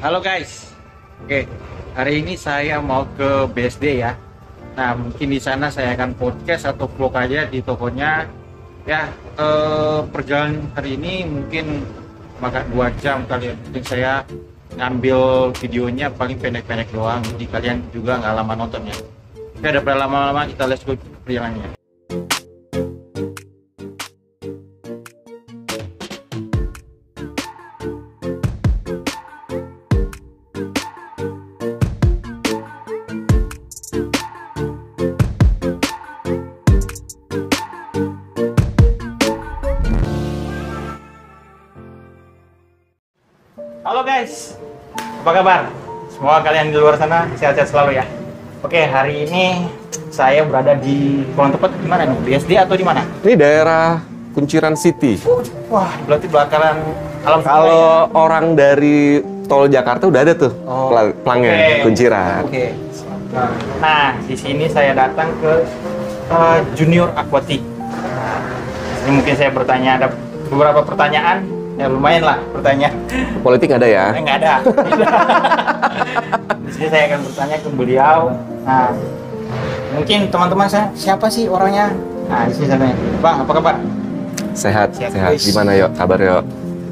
Halo guys, oke, hari ini saya mau ke BSD ya. Nah, mungkin di sana saya akan podcast atau vlog aja di tokonya. Ya, perjalanan hari ini mungkin makan 2 jam kali ya. Mungkin saya ngambil videonya paling pendek-pendek doang, jadi kalian juga nggak lama nontonnya. Oke, daripada lama-lama kita let's go perjalanannya. Halo guys, apa kabar? Semoga kalian di luar sana sehat-sehat selalu ya. Oke, hari ini saya berada di kurang tepat di mana nih? BSD atau di mana? Ini daerah Kunciran City. Wah, berarti bakalan alam Kalau orang dari tol Jakarta udah ada tuh pelangnya, oke. Kunciran. Oke. Nah, di sini saya datang ke Junior Aquatic. Nah, ini mungkin saya bertanya, ada beberapa pertanyaan. Ya lumayan lah pertanyaan. Politik ada ya? Nggak ada. Di sini saya akan bertanya ke beliau. Nah, mungkin teman-teman saya siapa sih orangnya? Nah, di sini saya tanya, Bang, apa kabar? Sehat, Sehat, sehat. guys. Gimana yuk? Kabar yuk?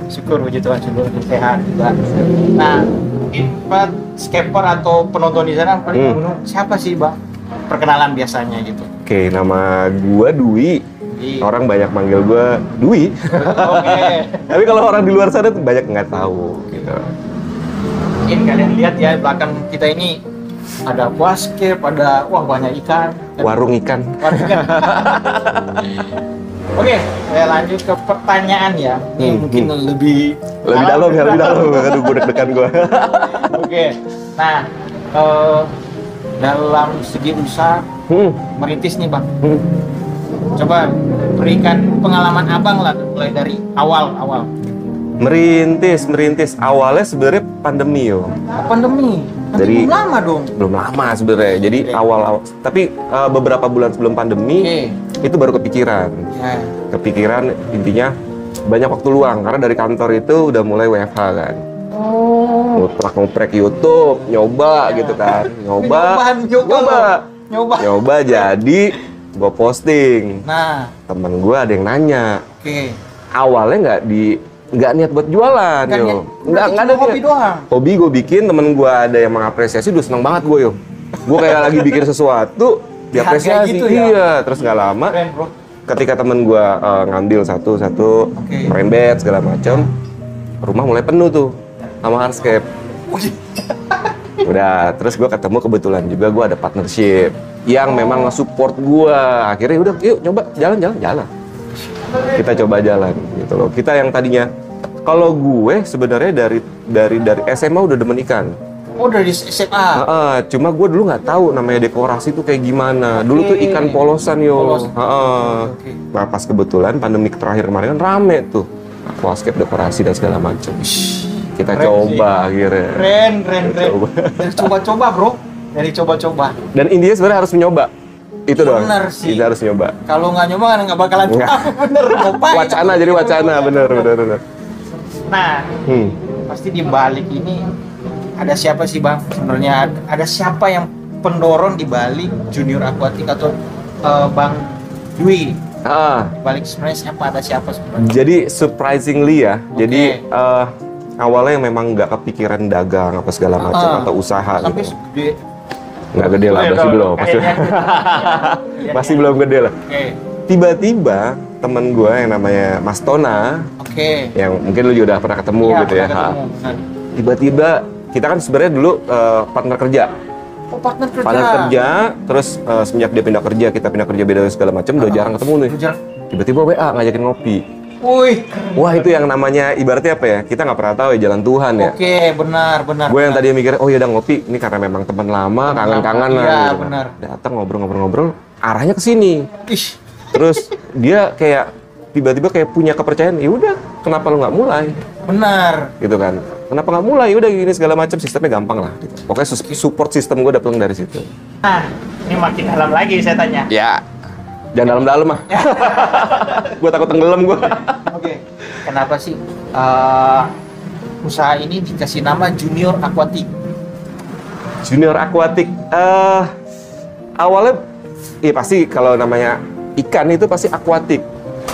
Syukur puji Tuhan, syukur sehat juga. Nah, mungkin buat skepper atau penonton di sana paling bingung, siapa sih Bang? Perkenalan biasanya gitu. Oke, nama gua Dwi. Iya. Orang banyak manggil gua Dwi. Oke. Tapi kalau orang di luar sana tuh banyak nggak tahu gitu. Mungkin kalian lihat ya belakang kita ini ada aquascape, ada wah banyak ikan. Warung ikan. Oke, saya lanjut ke pertanyaan ya. Ini mungkin lebih Lebih dalam. Aduh, gue deg-degan gua. Oke. Nah, dalam segi usaha merintis nih Bang. Coba berikan pengalaman Abang lah mulai dari awal. Merintis. Awalnya sebenarnya pandemi yo. Pandemi. Dari- Belum lama dong. Belum lama sebenarnya. Jadi Oke. awal, tapi beberapa bulan sebelum pandemi itu baru kepikiran. Ya. Kepikiran intinya banyak waktu luang karena dari kantor itu udah mulai WFH kan. Oh. Ngoprek YouTube, nyoba gitu kan. Nyoba jadi gue posting. Nah, Temen gue ada yang nanya. oke. Awalnya nggak niat buat jualan Nggak yo. niat, Nggak berarti ada cuma hobi niat. doang. Hobi gue bikin, temen gue ada yang mengapresiasi, udah seneng banget gue yo. Gue kayak lagi bikin sesuatu, diapresiasi. Dihargai gitu ya? Iya, terus nggak lama. Keren, Bro. Ketika temen gue ngambil satu-satu, Oke. merembet segala macam, rumah mulai penuh tuh sama hardscape. Udah, terus gue ketemu kebetulan juga gue ada partnership yang memang nge-support gue. Akhirnya udah, yuk coba jalan. Kita coba jalan gitu loh. Kita yang tadinya, kalau gue sebenarnya dari SMA udah demen ikan. Oh, dari SMA. Cuma gue dulu nggak tahu namanya dekorasi tuh kayak gimana. Dulu tuh ikan polosan yo. Polos. Oke. Nah, pas kebetulan pandemi terakhir kemarin kan rame tuh aquascape dekorasi dan segala macam. Kita Keren coba sih. akhirnya. Keren. Coba. Dari coba-coba, Bro. Dari coba-coba. Dan intinya sebenarnya harus mencoba. Itu doang. Bener sih. Kita harus nyoba. Kalau nggak nyoba kan nggak bakalan Nggak. tahu. Bener, ngapain? Wacana jadi wacana, bener. Nah, pasti di balik ini ada siapa sih Bang? Sebenarnya ada siapa yang pendorong di balik Junior Aquatic atau Bang Dwi? Di balik sebenarnya ada siapa sebenarnya? Jadi surprisingly ya. Oke. Jadi awalnya memang nggak kepikiran dagang apa segala macam atau usaha Sampai gitu. gede. Nggak gede lah, masih belum. Masih belum gede lah. Oke. Tiba-tiba temen gue yang namanya Mas Tona, Oke. yang mungkin lu juga udah pernah ketemu Iya, gitu ya. pernah ketemu, benar. Tiba-tiba kita kan sebenarnya dulu partner kerja. Oh, partner kerja. Partner kerja, terus semenjak dia pindah kerja, kita pindah kerja beda segala macam, udah jarang ketemu nih. Tiba-tiba WA ngajakin ngopi. Wih. Wah, itu yang namanya ibaratnya apa ya? Kita nggak pernah tahu ya jalan Tuhan ya. Oke, benar. Gue yang tadi mikir, oh ya udah ngopi, ini karena memang teman lama, kangen-kangen lah. Iya, gitu kan. benar. Datang ngobrol-ngobrol, arahnya ke sini. Ih. Terus dia kayak tiba-tiba kayak punya kepercayaan, ya udah, kenapa lu nggak mulai? Benar. Gitu kan? Kenapa nggak mulai? Ya udah gini segala macam, sistemnya gampang lah. Gitu. Pokoknya support sistem gue datang dari situ. Nah, ini makin dalam lagi saya tanya. Ya, jangan dalam-dalam mah. Gue takut tenggelam gue. Oke. Kenapa sih usaha ini dikasih nama Junior Aquatic? Junior Aquatic, awalnya, ya pasti kalau namanya ikan itu pasti aquatic.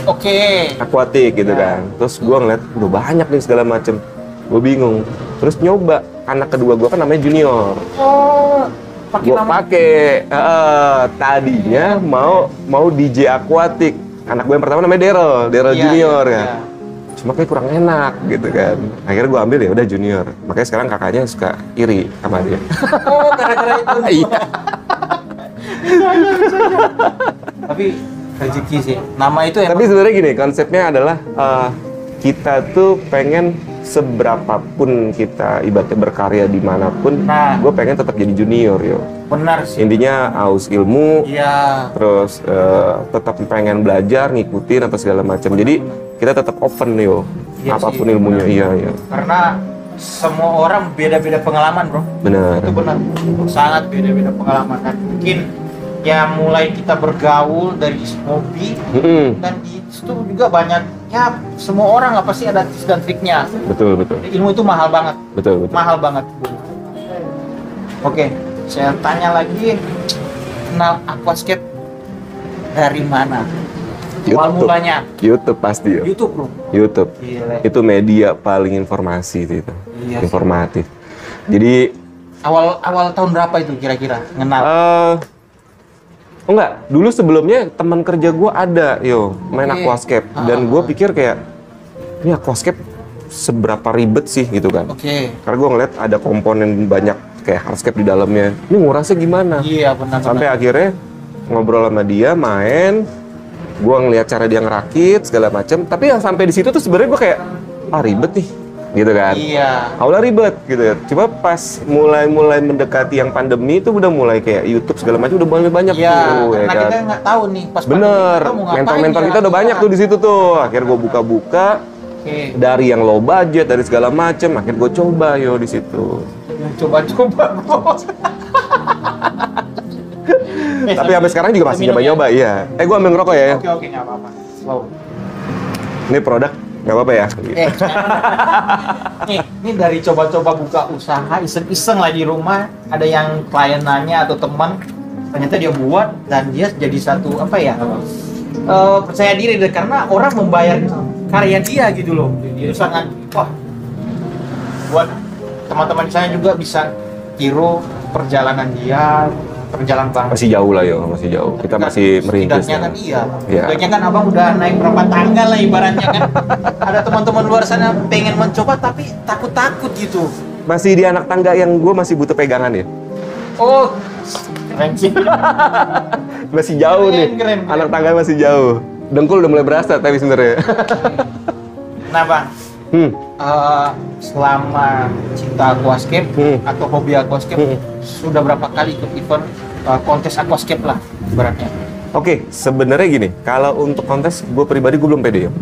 Oke. Aquatic gitu Ya. kan. Terus gue ngeliat, udah banyak nih segala macem. Gue bingung. Terus nyoba, anak kedua gue kan namanya Junior. Oh, pakai Gue nama. pakai, tadinya mau DJ Aquatic. Anak gue yang pertama namanya Daryl Iya, Junior iya, kan. iya. Cuma kayak kurang enak gitu kan. Akhirnya gue ambil ya udah Junior. Makanya sekarang kakaknya suka iri sama dia. Oh, gara-gara itu. Iya. Tapi rezeki sih. Nama itu Tapi sebenarnya gini, konsepnya adalah kita tuh pengen seberapapun kita ibaratnya berkarya dimanapun, Nah. gue pengen tetap jadi junior yo. benar sih. Intinya haus ilmu, Iya. terus tetap pengen belajar, ngikutin atau segala macam. Jadi kita tetap open yo, Iya apapun sih, ilmunya. benar. Iya. Karena semua orang beda-beda pengalaman, bro. Benar. Itu benar. Sangat beda-beda pengalaman. Dan mungkin ya mulai kita bergaul dari hobi, Mm-mm. dan di situ juga banyak ya semua orang lah pasti ada tips dan triknya. Betul, betul. Ilmu itu mahal banget, Betul, betul. mahal banget. Oke, saya tanya lagi, kenal aquascape dari mana? Awal YouTube. mulanya YouTube pasti yo. YouTube, bro. YouTube. Gile. Itu media paling informasi itu. Iya sih. Informatif. Jadi Awal tahun berapa itu kira-kira kenal? oh enggak, dulu sebelumnya teman kerja gue ada, main Oke. aquascape. Dan gue pikir kayak, ini aquascape seberapa ribet sih gitu kan. Oke. Karena gue ngeliat ada komponen banyak kayak hardscape di dalamnya. Ini ngurasnya gimana? Iya, benar. Sampai akhirnya ngobrol sama dia, main. Gue ngeliat cara dia ngerakit, segala macem. Tapi yang sampai di situ tuh sebenarnya gue kayak, ribet nih. Gitu kan. Iya. Awalnya ribet gitu ya. Cuma pas mulai mendekati yang pandemi itu udah mulai kayak YouTube segala macam udah mulai banyak Iya, tuh, karena kan. kita nggak tahu nih pas Bener, pandemi kita mau ngapain mentor-mentor ya. kita udah banyak tuh di situ tuh. Akhirnya gue buka-buka Oke. dari yang low budget, dari segala macem. Akhirnya gue coba di situ. Coba-coba, bro. Tapi sampai sekarang juga masih minum ya? nyoba-nyoba, iya. Gue ambil ngerokok ya. Oke, nggak apa-apa. Slow. Ini produk nggak apa-apa ya. Ini dari coba-coba buka usaha, iseng-iseng lah di rumah. Ada yang klien nanya atau teman, ternyata dia buat dan dia jadi satu percaya diri deh, karena orang membayar karya dia gitu loh. Dia sangat wah. Buat teman-teman saya juga bisa tiru perjalanan dia, perjalanan bang. Masih jauh lah masih jauh. Kita masih merintis. Setidaknya kan iya. Iya. Setidaknya kan abang udah naik berapa tangga lah ibaratnya kan. Ada teman-teman luar sana pengen mencoba tapi takut-takut gitu. Masih di anak tangga yang gue masih butuh pegangan ya. Oh, keren sih. Masih jauh Keren, nih. keren. Anak tangga masih jauh. Dengkul udah mulai berasa tapi sebenarnya. Nah bang, selama cinta aquascape atau hobi aquascape sudah berapa kali ikut event kontes aquascape lah ibaratnya? Oke, sebenarnya gini, kalau untuk kontes gue pribadi gue belum pede ya.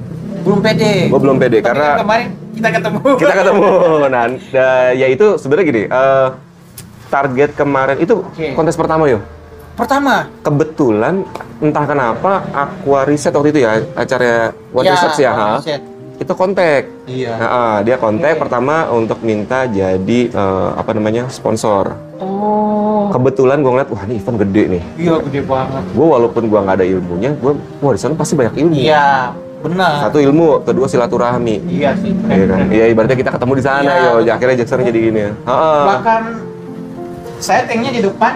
Belum pede. Gue belum pede Tapi karena kan kemarin kita ketemu. kita ketemu. Nah, ya itu sebenarnya gini, target kemarin itu Oke. kontes pertama Pertama. Kebetulan entah kenapa Aqua Reset waktu itu ya acara One Research ya, One Research. itu kontak. Iya. Dia kontak Oke. pertama untuk minta jadi sponsor. Oh. Kebetulan gue ngeliat, wah ini event gede nih. Iya, gede banget. Gue walaupun gue nggak ada ilmunya, wah di sana pasti banyak ilmu. Iya, benar. Satu ilmu, kedua silaturahmi. Iya sih. Iya kan? Iya ibaratnya kita ketemu di sana Iya. akhirnya Jackson jadi gini. Bahkan saya tanknya di depan,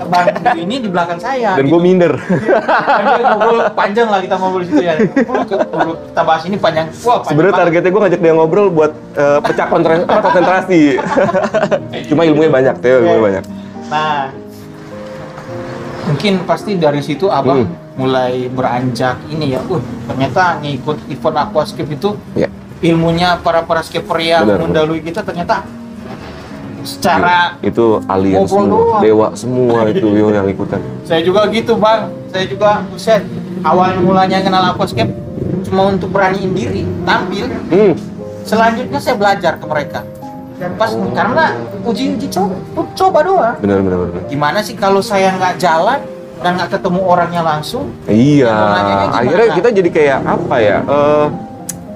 bang ini di belakang saya. Dan gitu. gue minder. Kan dia ngobrol panjang lah, kita ngobrol di situ ya. Kita bahas ini panjang. Wah, panjang Sebenarnya banget. targetnya gue ngajak dia ngobrol buat pecah konsentrasi. Cuma ilmunya banyak, ilmunya banyak. Nah, mungkin pasti dari situ abang mulai beranjak ini ya. Ternyata ngikut event aquascape itu Ya. ilmunya para skipper yang Benar, mendahului kita ternyata secara Itu alien ngobrol semua, doang. dewa semua itu yang ikutan. saya juga gitu bang, saya juga buset awal mulanya kenal aquascape cuma untuk beraniin diri tampil. Selanjutnya saya belajar ke mereka dan pas karena uji coba doang. Benar. Gimana sih kalau saya nggak jalan dan nggak ketemu orangnya langsung? Iya. Mau nanyanya gimana? Akhirnya kita jadi kayak apa ya?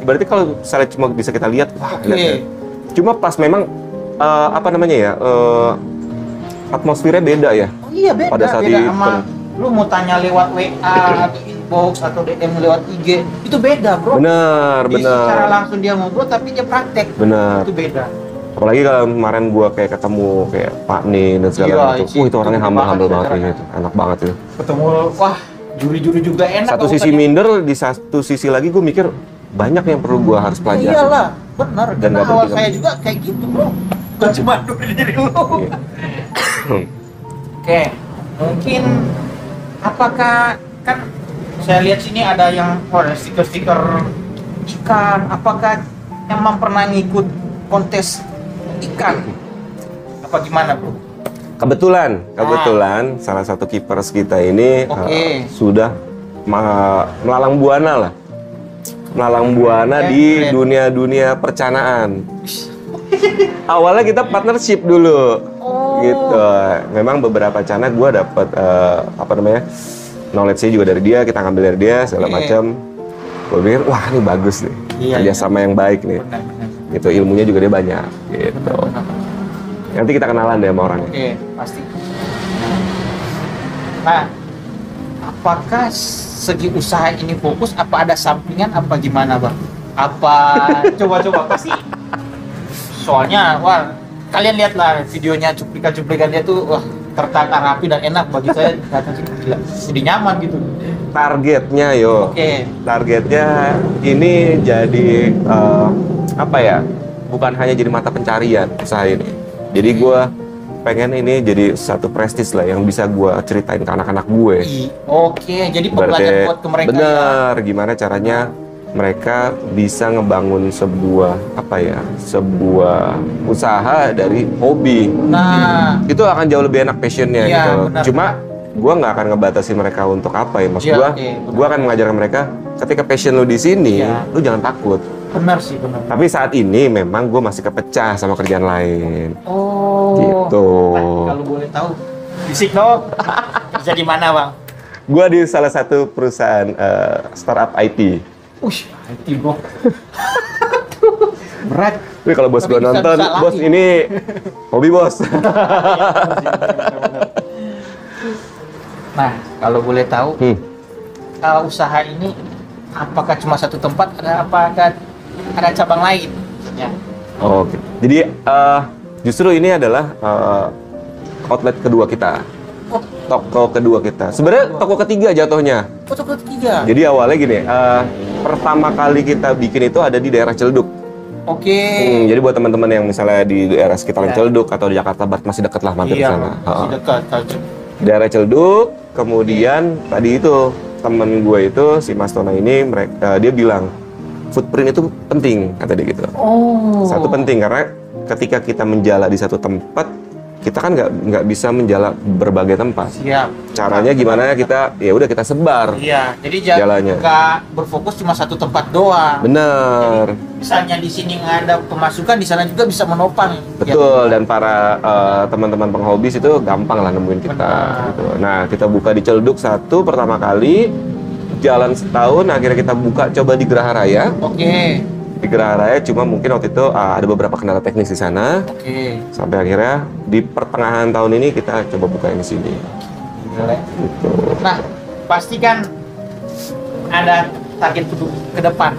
Ibaratnya kalau misalnya cuma bisa kita lihat, wah Oke. lihat ya. Cuma pas memang apa namanya ya, atmosfernya beda ya. Oh iya beda, pada saat beda di sama lu mau tanya lewat WA atau inbox atau DM lewat IG, itu beda bro. Bener, Jadi bener. secara langsung dia ngobrol tapi dia praktek. Bener. Itu beda. Apalagi kalau kemarin gua kayak ketemu kayak Pak Nin dan segala Iya, macam. Itu orangnya itu humble banget, banget cara. gitu. Enak banget itu. Ketemu, wah juri-juri juga enak. Satu kalau sisi tanya. minder, di satu sisi lagi gue mikir banyak yang perlu gue harus pelajari. Iyalah, benar. Dan Karena nggak awal berpikir. saya juga kayak gitu bro. Bukan cuma diri lu. Iya. Oke, mungkin apakah kan saya lihat sini ada yang stiker-stiker ikan. Apakah emang pernah ngikut kontes ikan? Apa gimana bro? Kebetulan salah satu kippers kita ini Oke. sudah melalang buana lah. Melalang buana di Keren. dunia percanaan. Awalnya kita partnership dulu. Oh. Gitu. Memang beberapa cana gue dapat apa namanya? Knowledge-nya juga dari dia, kita ngambil dari dia segala Oke. macam. Gue pikir wah ini bagus nih. Iya, Kerjasama yang baik nih. Benar-benar. Gitu, ilmunya juga dia banyak gitu. Nanti kita kenalan deh sama orangnya. Oke, pasti. Nah, apakah segi usaha ini fokus? Apa ada sampingan? Apa gimana, Bang? Apa coba-coba pasti? Soalnya, wah, kalian lihatlah videonya cuplikan-cuplikan dia tuh, wah, tertata rapi dan enak bagi saya. Datang sini gila, jadi nyaman gitu. Targetnya yo. Oke. Targetnya ini jadi apa ya? Bukan hanya jadi mata pencarian usaha ini. Jadi gue pengen ini jadi satu prestis lah yang bisa gue ceritain ke anak-anak gue. Oke, jadi pembelajaran buat ke mereka. Bener, gimana caranya mereka bisa ngebangun sebuah apa ya, sebuah usaha dari hobi. Nah, Itu akan jauh lebih enak passionnya Iya, gitu. benar. Cuma gue nggak akan ngebatasin mereka untuk apa ya, maksud Iya, gue, oke, benar. gue akan mengajarkan mereka ketika passion lu di sini, Iya. lu jangan takut. benar sih, benar. Tapi saat ini memang gue masih kepecah sama kerjaan lain. Oh. Gitu. Nah, kalau boleh tahu, bisik dong. Kerja di mana, Bang? Gue di salah satu perusahaan startup IT. IT bro. Berat. Tapi kalau bos Tapi gue bisa- nonton, bisa bos lagi. ini hobi bos. Nah, kalau boleh tahu, Hmm. usaha ini apakah cuma satu tempat? Apakah ada cabang lain? Ya. Oke. Jadi justru ini adalah outlet kedua kita. Oh, Toko kedua kita. Sebenarnya toko ketiga jatuhnya. foto ketiga. Jadi awalnya gini, pertama kali kita bikin itu ada di daerah Ciledug. Oke. Jadi buat teman-teman yang misalnya di daerah sekitaran Ya. Ciledug atau di Jakarta Barat masih dekat lah mampir ke Iya, sana. masih dekat. Daerah Ciledug, kemudian tadi itu temen gue itu si Mas Tona ini dia bilang footprint itu penting kata dia gitu. Oh. Satu penting karena ketika kita menjala di satu tempat kita kan nggak bisa menjala berbagai tempat. Siap. Caranya gimana kita ya udah kita sebar. Iya, jadi Jalannya. nggak berfokus cuma satu tempat doang. Bener. Misalnya di sini nggak ada pemasukan, di sana juga bisa menopang. Betul, dan para teman-teman penghobis itu gampang lah nemuin kita. Benar. Gitu. Nah, kita buka di Ciledug satu pertama kali, jalan setahun, akhirnya kita buka coba di Geraha Raya. Oke. Di Geraha Raya cuma mungkin waktu itu ada beberapa kendala teknis di sana, Oke. sampai akhirnya di pertengahan tahun ini kita coba buka yang di sini. Gila. Gitu. Nah, pasti kan ada target ke depan.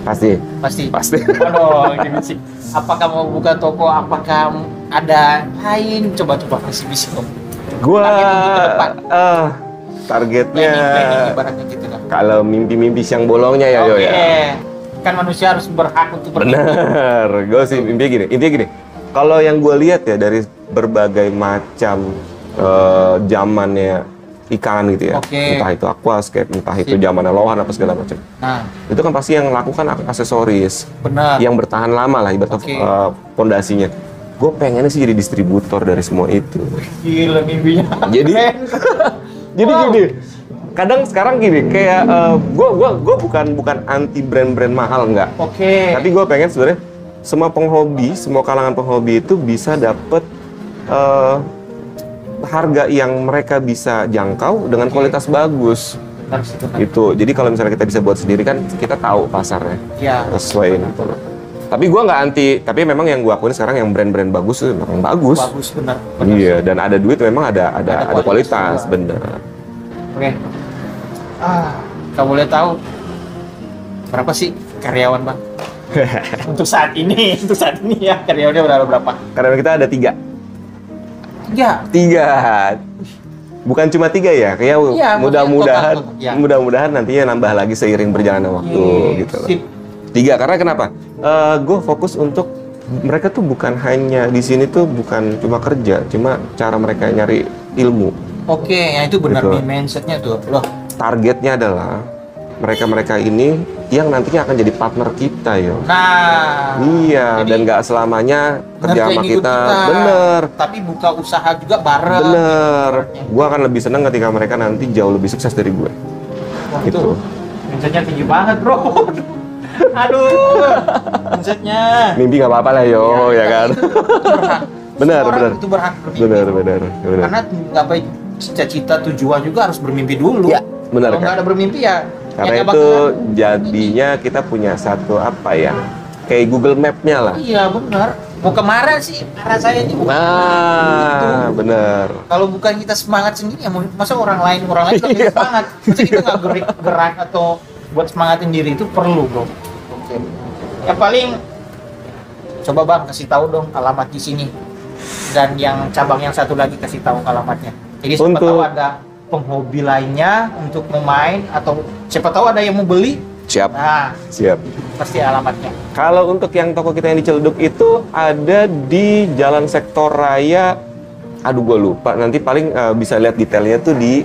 Pasti, Pasti. pasti. Waduh, gini sih. Apakah mau buka toko? Apakah ada lain? Coba kasih bisik dong. Gua Target untuk ke depan. targetnya Planning ibaratnya gitu lah. kalau mimpi-mimpi siang bolongnya ya, Yo Oke. ya. Kan manusia harus berhak untuk bermimpi. Bener, gue sih intinya gini. Kalau yang gue lihat ya dari berbagai macam zamannya ikan gitu ya, Oke. entah itu aquascape, entah itu Sip. zamannya lohan apa segala macam. Nah, Itu kan pasti yang lakukan aksesoris benar. yang bertahan lama lah ibaratnya Oke. pondasinya. Gue pengennya sih jadi distributor dari semua itu. Gila mimpinya. Jadi Keren. jadi Wow. gini. Kadang sekarang gini, kayak gue bukan anti brand-brand mahal enggak. Oke. Tapi gue pengen sebenarnya semua penghobi, semua kalangan penghobi itu bisa dapet harga yang mereka bisa jangkau dengan Oke. kualitas bagus. Benar sih, benar. Gitu. Jadi kalau misalnya kita bisa buat sendiri kan kita tahu pasarnya Ya. sesuai gitu loh. Tapi gua nggak anti, tapi memang yang gua akuin sekarang yang brand-brand bagus itu memang bagus. Bagus benar. Iya, dan ada duit memang ada kualitas, juga. bener. Oke. Kalau boleh tahu berapa sih karyawan bang? untuk saat ini ya karyawannya berapa? Karyawan kita ada 3. 3. Bukan cuma 3 ya, kayak Iya, mudah-mudahan total, ya. mudah-mudahan nantinya nambah lagi seiring berjalannya waktu gitu loh. Sip. 3 karena kenapa? Gue fokus untuk mereka tuh bukan hanya di sini tuh bukan cuma kerja, cuma cara mereka nyari ilmu. Oke, ya itu benar Gitu. nih mindsetnya tuh loh. Targetnya adalah mereka ini yang nantinya akan jadi partner kita yo. Nah, Iya, jadi dan nggak selamanya kerja benar sama kayak ikut kita. Bener. Tapi buka usaha juga bareng. Bener. Gue akan lebih senang ketika mereka nanti jauh lebih sukses dari gue. Wah, Gitu. itu mindsetnya tinggi banget bro. Aduh, mindsetnya. Mimpi nggak apa-apa lah yo, ya kan? Itu berhak. Benar, Semua orang benar. itu berhak bermimpi. Bener. Karena nggak baik cita-cita tujuan juga harus bermimpi dulu. Ya, benar Kalau kan? nggak ada bermimpi ya. Karena ya nggak itu bakalan. jadinya kita punya satu apa ya? Kayak Google Map-nya lah. Iya benar. Mau kemana sih? Arah saya ini. Nah, Gitu. bener. Kalau bukan kita semangat sendiri ya masa orang lain juga kita semangat. Masa kita nggak gerak atau buat semangatin diri itu perlu bro. Oke. Ya paling coba bang kasih tahu dong alamat di sini dan yang cabang yang satu lagi kasih tahu alamatnya. Jadi siapa Untuk- tahu ada penghobi lainnya untuk memain atau siapa tahu ada yang mau beli. Siap, Nah siap. pasti alamatnya. Kalau untuk yang toko kita yang di Ciledug itu ada di Jalan Sektor Raya. Aduh, gue lupa. Nanti paling bisa lihat detailnya tuh di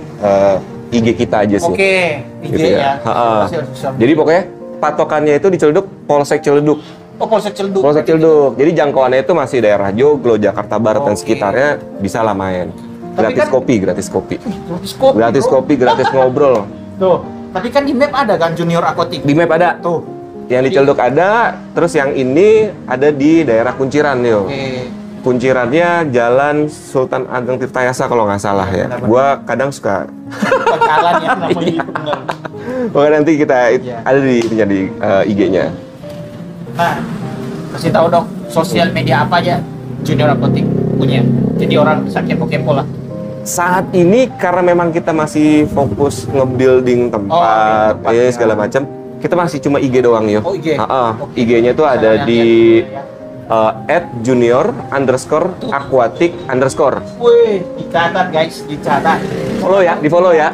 IG kita aja sih. Oke, IG Gitu ya. Ha-ha. Pasti harus bisa. Jadi pokoknya patokannya itu di Ciledug, Polsek Ciledug. Oh Polsek Ciledug. Polsek Ciledug. Jadi jangkauannya itu masih daerah Joglo, Jakarta Barat dan Oke. sekitarnya bisa lah main. Tapi Gratis kan- kopi, gratis kopi. Gratis kopi, bro. Gratis ngobrol. Tuh, tapi kan di map ada kan Junior Aquatic. Di map ada. Tuh. Yang di Ciledug ada, terus yang ini ada di daerah Kunciran yo. Oke. Kuncirannya Jalan Sultan Ageng Tirtayasa kalau nggak salah ya. Benar-benar. Gua kadang suka. Jalan ya namanya itu benar. Pokoknya nanti kita Iya. ada di IG-nya. Nah, kasih tahu dong sosial media apa aja Junior Aquatic punya. Jadi orang bisa kepo-kepo lah. Saat ini karena memang kita masih fokus nge-building tempat, tempat, ya, ya. segala macam, kita masih cuma IG doang yo. Oh, IG. Oke. IG-nya tuh ada Sama yang di lihat. @junior_aquatic_. Wih, dicatat guys, dicatat. Follow ya, di follow ya.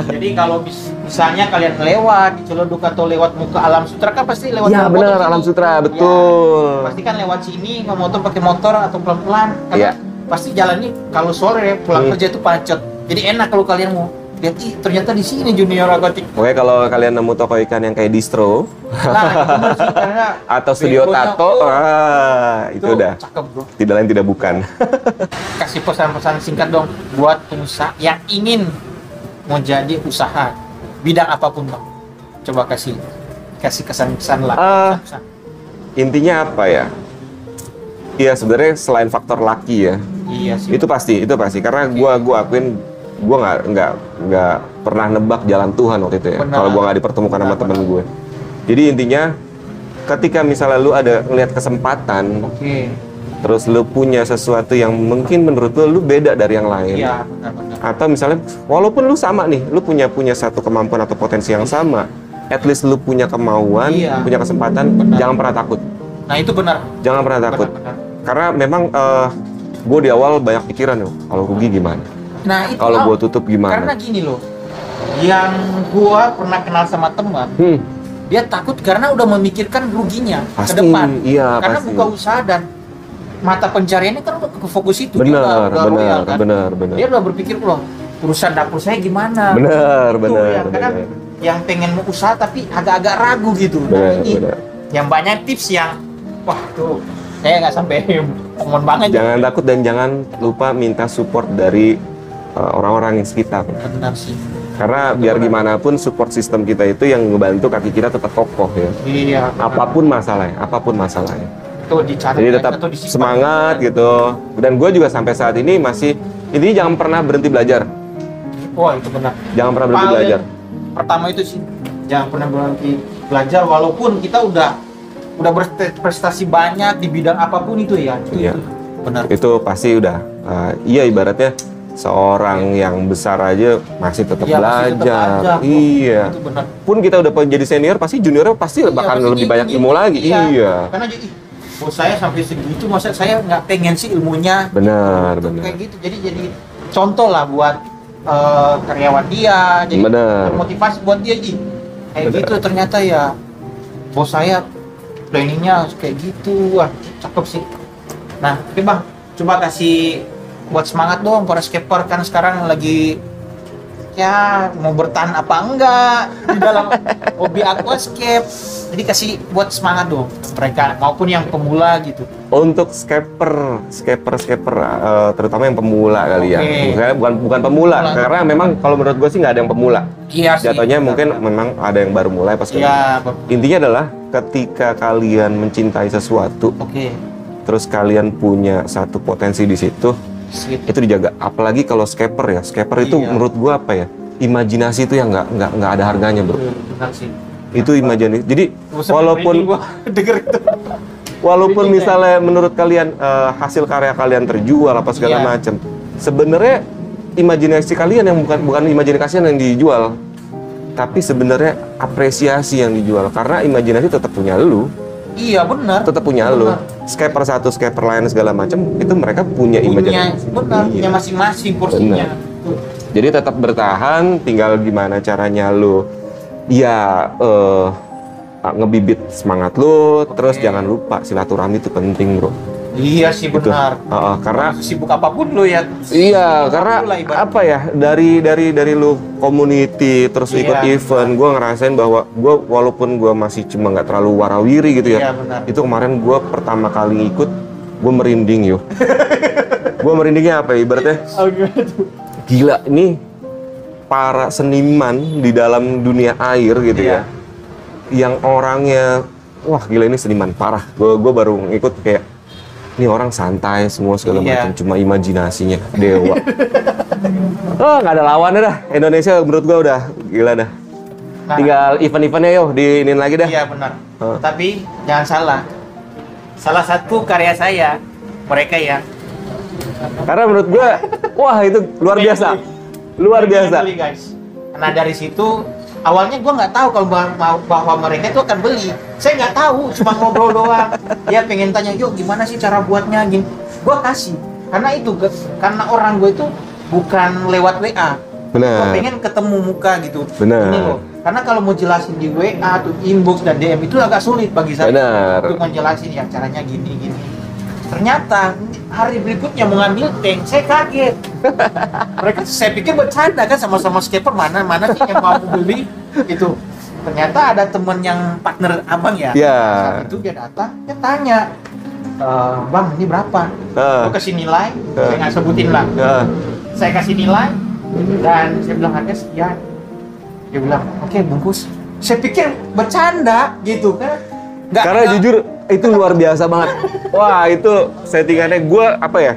Jadi kalau misalnya kalian lewat di Ciledug atau lewat muka Alam Sutra kan pasti lewat Iya motor benar, sini. Alam Sutra, Ya, betul. pasti kan lewat sini nge-motor pakai motor atau pelan-pelan karena Iya. pasti jalannya kalau sore pulang kerja itu macet. Jadi enak kalau kalian mau lihat ih ternyata di sini Junior Aquatic. Oke, kalau kalian nemu toko ikan yang kayak distro Nah, itu bener sih karena atau studio begonya, tato, itu udah cakep bro. tidak lain tidak bukan. Kasih pesan-pesan singkat dong buat pengusaha yang ingin mau jadi usaha bidang apapun bang. Coba kasih kesan-kesan lah. Pesan-pesan. Intinya apa ya? Iya sebenarnya selain faktor laki ya, Iya sih. itu pasti karena gua akuin gua nggak pernah nebak jalan Tuhan waktu itu ya. Benar. Kalau gua nggak dipertemukan sama Benar, temen benar. gue. Jadi intinya ketika misalnya lu ada ngeliat kesempatan, Oke. terus lu punya sesuatu yang mungkin menurut lu beda dari yang lain. Iya benar-benar. Atau misalnya walaupun lu sama nih, lu punya satu kemampuan atau potensi yang sama, at least lu punya kemauan, Iya. punya kesempatan, Benar. jangan pernah takut. Nah itu benar. Jangan pernah takut. Benar-benar. Karena memang gue di awal banyak pikiran loh, kalau rugi gimana? Nah itu Kalau Al, gue tutup karena gimana? gini loh, yang gua pernah kenal sama teman, dia takut karena udah memikirkan ruginya Pasti, ke depan. iya, Karena pasti. buka usaha dan mata pencariannya kan udah ke fokus itu. Dia Benar, udah royal, kan? benar. Dia udah berpikir loh, urusan dapur saya gimana? Benar, Itu benar, yang kadang benar. yang pengen mau usaha tapi agak-agak ragu gitu. Benar, Nah, ini benar. yang banyak tips yang, wah tuh saya nggak sampai ngomong banget. Jangan takut dan jangan lupa minta support dari orang-orang yang sekitar. Benar sih. Karena biar gimana pun support sistem kita itu yang ngebantu kaki kita tetap kokoh ya. Iya. benar. Apapun masalahnya. Tuh dicatat Jadi guys, tetap atau disimpan. semangat gitu. Dan gue juga sampai saat ini masih, intinya jangan pernah berhenti belajar. Wah itu benar. Jangan pernah berhenti Paling belajar. Pertama itu sih jangan pernah berhenti belajar walaupun kita udah udah berprestasi banyak di bidang apapun itu ya. Iya. Itu benar. Itu pasti udah iya ibaratnya seorang yang besar aja masih tetap Iya, belajar. masih tetap belajar, bro. Iya. Itu benar. Pun kita udah jadi senior, pasti juniornya pasti Iya, bahkan pasti lebih banyak tinggi. ilmu lagi. Iya. Karena jadi bos saya sampai segitu, masa saya nggak pengen sih ilmunya. Benar, Gitu, benar. kayak gitu. Jadi contoh lah buat karyawan dia. Jadi Benar. motivasi buat dia Ji. Kayak Benar. gitu ternyata ya bos saya planningnya kayak gitu. Wah, cakep sih. Nah, oke Bang, coba kasih buat semangat dong para skipper kan sekarang lagi ya mau bertahan apa enggak di dalam hobi aquascape. Jadi kasih buat semangat dong mereka maupun yang pemula gitu. Untuk skipper terutama yang pemula kali ya. Oke. Misalnya bukan pemula, Pemula. karena memang kalau menurut gue sih nggak ada yang pemula. Iya sih. Jatuhnya benar, mungkin benar. memang ada yang baru mulai pas Iya, Intinya adalah ketika kalian mencintai sesuatu, oke. terus kalian punya satu potensi di situ, Sip. itu dijaga. Apalagi kalau skipper ya. Skipper itu Iya. menurut gua apa ya? Imajinasi itu yang nggak ada harganya, bro. Benar sih. Itu imajinasi. Jadi Gua walaupun merinding gua denger itu. walaupun merinding, misalnya menurut kalian hasil karya kalian terjual apa segala Iya. macam, sebenarnya imajinasi kalian yang bukan imajinasi yang dijual, tapi sebenarnya apresiasi yang dijual. Karena imajinasi tetap punya lu, Iya benar. tetap punya lu. Benar. Skipper satu, skipper lain segala macam, itu mereka punya imajinasi. Benar, Iya. punya masing-masing porsinya. Tuh. Jadi tetap bertahan, tinggal gimana caranya lu ya ngebibit semangat lu, terus jangan lupa silaturahmi itu penting, bro. Iya sih Gitu. benar. Karena Sibuk apapun lo ya. iya, Sibuk karena apapun lah ibarat. apa ya, dari lu community terus Iya, ikut event, gue ngerasain bahwa gue walaupun gue masih cuma nggak terlalu warawiri gitu ya, Iya, benar. itu kemarin gue pertama kali ikut, gue merinding yo. Gue merindingnya apa ya, ibaratnya Oh, gimana tuh? gila ini para seniman di dalam dunia air gitu Iya. ya, yang orangnya wah gila ini seniman parah. Gue baru ngikut kayak ini orang santai semua segala Iya. macam, cuma imajinasinya dewa. Oh nggak ada lawannya dah, Indonesia menurut gue udah gila dah. Nah, Tinggal event-eventnya yo diinin lagi dah. Iya benar. Oh. Tapi jangan salah. Salah satu karya saya mereka ya. Karena menurut gue wah itu luar biasa, luar biasa. Beli, guys. Nah dari situ awalnya gue nggak tahu kalau bahwa mereka itu akan beli. Saya nggak tahu, cuma ngobrol doang. Dia pengen tanya, yuk gimana sih cara buatnya gini. Gue kasih, karena itu karena orang gue itu bukan lewat WA. Gue Benar. pengen ketemu muka gitu. Benar. Ini loh. Karena kalau mau jelasin di WA atau inbox dan DM itu agak sulit bagi saya. Benar. Untuk menjelasin ya caranya gini. Ternyata hari berikutnya mau ngambil tank, saya kaget. Mereka saya pikir bercanda kan sama-sama skipper mana sih yang mau beli itu. Ternyata ada teman yang partner abang ya. Iya. Saat itu dia datang, dia tanya, Bang ini berapa? Gue kasih nilai, saya nggak sebutin lah. Saya kasih nilai dan saya bilang harga sekian. Dia bilang, oke bungkus. Saya pikir bercanda gitu kan. Karena jujur itu luar biasa banget. Wah itu settingannya gue apa ya?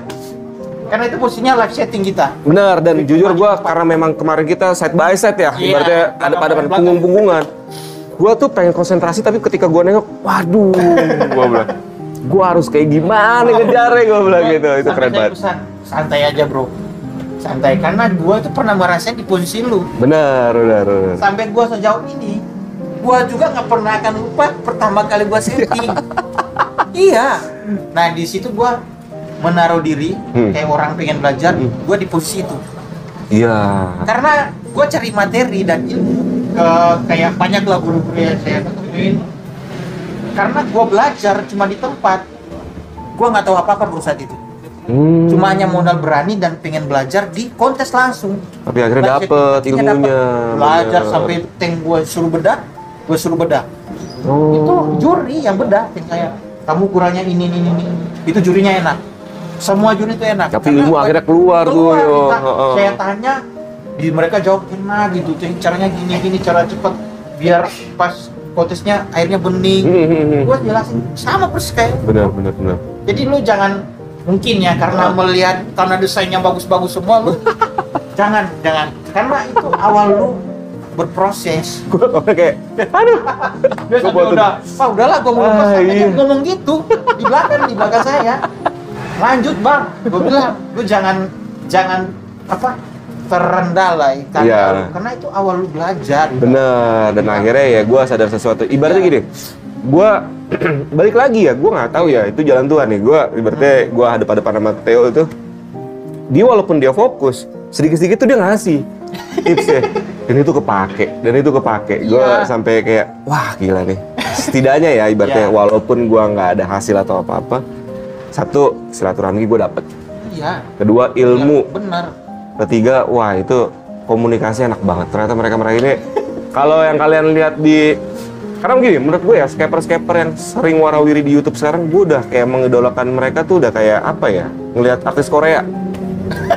Karena itu posisinya live setting kita. Benar, dan jujur gue karena memang kemarin kita side by side ya, Iya, ibaratnya ada pada belakang. punggung-punggungan. Gue tuh pengen konsentrasi tapi ketika gue nengok, waduh, gue bilang, gue harus kayak gimana ngejarnya, gue bilang gitu, itu Sampai keren saya banget. pesan, santai aja bro, santai. Karena gue tuh pernah merasain di posisi lu. Benar. Sampai gue sejauh ini, gue juga nggak pernah akan lupa pertama kali gue setting. Iya. Nah di situ gue menaruh diri kayak orang pengen belajar, gue di posisi itu. Iya. Karena gue cari materi dan ilmu kayak banyak lah guru-guru yang saya ketemuin. Karena gue belajar cuma di tempat, gue nggak tahu apa-apa bro saat itu. Cuma hanya modal berani dan pengen belajar di kontes langsung. Tapi akhirnya Belajar, dapet akhirnya ilmunya. Belajar benar. sampai tank gue suruh bedah. Oh. Itu juri yang bedah tank saya. Kamu kurangnya ini. Itu jurinya enak. Semua juri itu enak. Tapi Karena ilmu akhirnya keluar tuh, yo. Saya tanya, mereka jawab enak gitu. Caranya gini, cara cepat biar pas kontesnya airnya bening. Gue jelasin sama persis kayak. Benar. Jadi lu jangan mungkin ya karena melihat karena desainnya bagus-bagus semua lu jangan karena itu awal lu berproses. Gue kayak, aduh. Dia sampai udah, udahlah gue mau lepas, iya. ngomong gitu di belakang saya. Lanjut bang, gue bilang, lu jangan terendah lah, karena itu awal lu belajar. Bener, dan akhirnya ya gue sadar sesuatu. Ibaratnya gini, gue balik lagi ya, gue nggak tahu ya itu jalan Tuhan nih. Gue ibaratnya gue hadap-hadapan sama Theo itu, dia walaupun dia fokus, sedikit-sedikit tuh dia ngasih tipsnya. Dan itu kepake. Gue sampai kayak, wah gila nih. Setidaknya ya ibaratnya walaupun gue nggak ada hasil atau apa-apa, satu silaturahmi gue dapet. Iya. Kedua ilmu. Bener. Ketiga, wah itu komunikasi enak banget. Ternyata mereka ini, kalau yang kalian lihat di, karena begini, menurut gue ya, skaper yang sering warawiri di YouTube sekarang, gue udah kayak mengidolakan mereka tuh udah kayak apa ya, ngelihat artis Korea.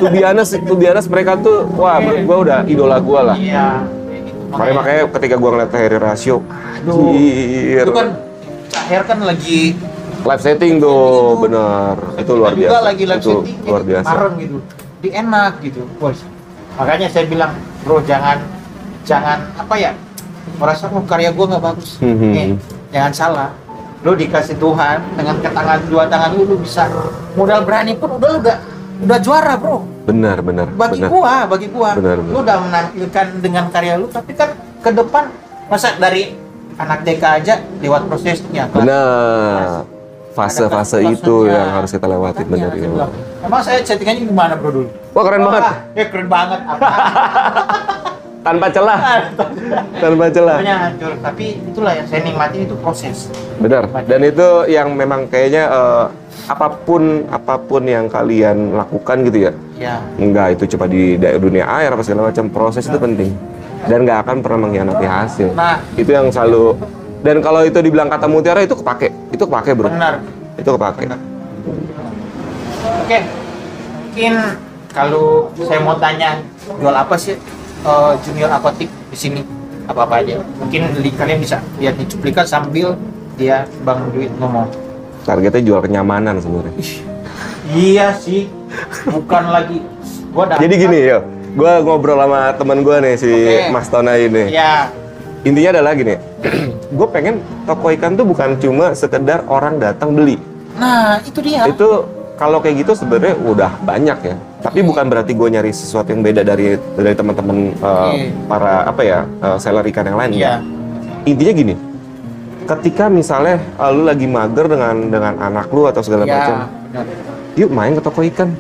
To be honest, mereka tuh, wah menurut gue udah idola gue lah. Iya. Makanya ketika gue ngeliat Harry Rasio, itu kan Caher kan lagi live setting tuh, bener. Itu luar biasa. Juga lagi live itu setting, luar biasa. Bareng gitu. Di enak gitu, bos. Makanya saya bilang, bro jangan apa ya, merasa karya gua nggak bagus. Jangan salah. Lu dikasih Tuhan dengan dua tangan lu bisa modal berani pun udah juara, bro. Benar. Bagi gua. Benar. Lu udah menampilkan dengan karya lu, tapi kan ke depan masa dari anak TK aja lewat prosesnya. Benar. Fase-fase itu yang harus kita lewatin, bener ya. Emang saya settingannya gimana bro dulu? Wah keren banget. Keren banget. Tanpa celah. Banyak hancur, tapi itulah yang saya nikmati itu proses. Benar. Dan itu yang memang kayaknya apapun yang kalian lakukan gitu ya. Ya. Enggak itu cuma di dunia air apa segala macam, proses itu penting. Dan nggak akan pernah mengkhianati hasil. Nah, itu yang selalu. Dan kalau itu dibilang kata mutiara itu kepake bro. Benar. Itu kepake. Oke. Mungkin kalau saya mau tanya jual apa sih Junior Aquatic di sini, apa aja? Mungkin kalian bisa lihat di cuplikan sambil dia Bang Duit ngomong. Targetnya jual kenyamanan sebenarnya. Iya sih. Bukan lagi. Jadi gini ya, gue ngobrol sama teman gue nih si Mas Tona ini. Iya. Intinya adalah gini, gue pengen toko ikan tuh bukan cuma sekedar orang datang beli. Nah, itu dia. Itu kalau kayak gitu sebenarnya udah banyak ya. Tapi bukan berarti gue nyari sesuatu yang beda dari teman-teman para seller ikan yang lain. Iya. Intinya gini, ketika misalnya lu lagi mager dengan anak lu atau segala macam, yuk main ke toko ikan.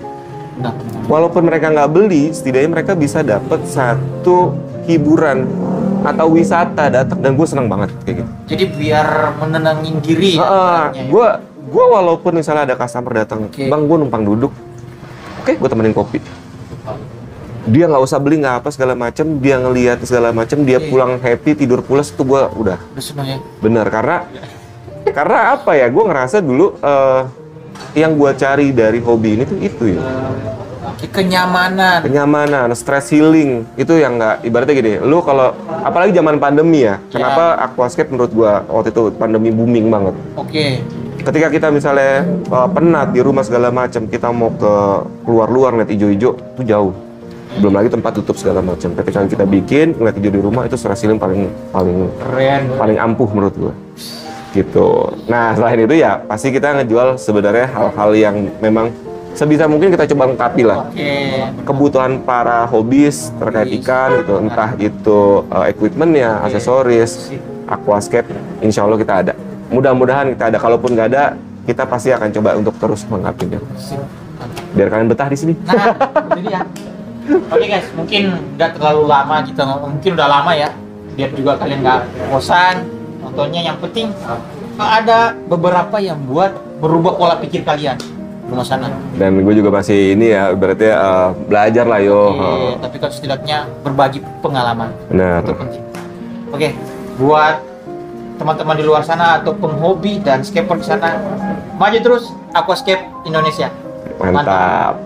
Nah. Walaupun mereka nggak beli, setidaknya mereka bisa dapat satu hiburan atau wisata datang, dan gue seneng banget kayak gitu. Jadi biar menenangin diri. Gue walaupun misalnya ada customer datang, bang gue numpang duduk, gue temenin kopi. Dia nggak usah beli nggak apa segala macam, dia ngelihat segala macam, dia pulang happy tidur pulas, itu gue udah seneng ya. Bener karena apa ya? Gue ngerasa dulu yang gue cari dari hobi ini tuh itu ya. Kenyamanan, stress healing itu yang nggak, ibaratnya gini, lu kalau apalagi zaman pandemi ya, kenapa aquascape menurut gua waktu itu pandemi booming banget. Ketika kita misalnya penat di rumah segala macam, kita mau ke luar lihat hijau-hijau itu jauh, belum lagi tempat tutup segala macam. Ketika kita bikin ngeliat hijau di rumah, itu stress healing paling ampuh menurut gua gitu. Nah selain itu ya pasti kita ngejual sebenarnya hal-hal yang memang sebisa mungkin kita coba lengkapi lah kebutuhan para hobis terkait ikan gitu, entah itu equipmentnya, aksesoris, aquascape, insya Allah kita ada. Mudah-mudahan kita ada, kalaupun nggak ada, kita pasti akan coba untuk terus melengkapinya. Biar kalian betah di sini. Nah, itu dia. Oke guys, mungkin nggak terlalu lama kita, mungkin udah lama ya, biar juga kalian nggak bosan nontonnya. Yang penting ada beberapa yang buat berubah pola pikir kalian. Sana. Dan gue juga masih ini ya, berarti belajar lah yo. Tapi kan setidaknya berbagi pengalaman. Benar. Oke, buat teman-teman di luar sana atau penghobi dan skaper di sana, maju terus Aquascape Indonesia. Mantap.